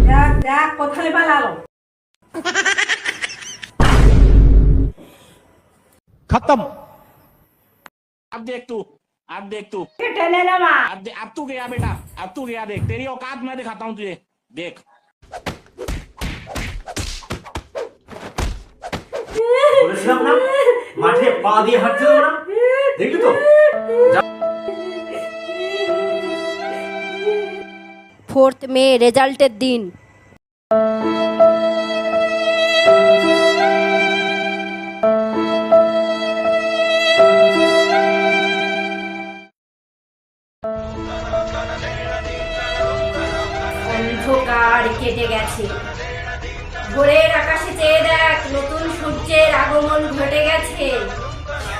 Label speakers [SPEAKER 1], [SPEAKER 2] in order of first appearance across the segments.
[SPEAKER 1] দেখ দেখ কোথায় পালালো।
[SPEAKER 2] खत्म।
[SPEAKER 3] अब देख तू, अब देख तू,
[SPEAKER 1] টেনে নামা।
[SPEAKER 3] अब तू गया बेटा, अब तू गया। देख तेरी औकात मैं दिखाता हूँ तुझे, देख।
[SPEAKER 4] বলেছিলাম না মাঠে পা দিয়ে হাঁটতে দেবো না, দেখলি তো।
[SPEAKER 5] 4th মে রেজাল্টের দিন। অন্ধকার কেটে গেছে। ভোরের আকাশে চেয়ে দেখ, নতুন সূর্যের আগমন ঘটে গেছে।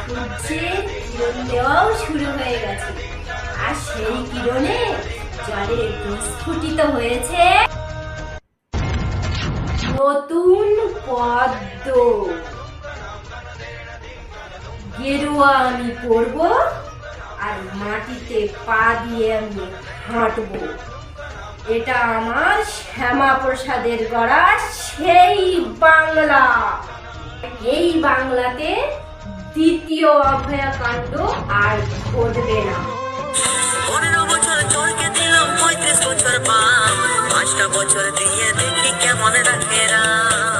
[SPEAKER 5] সূর্যের কিরণ দেওয়াও শুরু হয়ে গেছে, আর সেই কিরণে জলে প্রস্ফুটিত হয়েছে নতুন পদ্ম। গেরুয়া আমি পরবো, আর মাটিতে পা দিয়ে আমি হাঁটবো। এটা আমার শ্যামা প্রসাদের গড়া সেই বাংলা। এই বাংলাতে দ্বিতীয় অভয়াকাণ্ড আর ঘটবে না।
[SPEAKER 6] 15 বছর চলকে দিলাম 35 বছর পার, 5টা বছর দিয়ে দেখি কেমন রাখে রাম।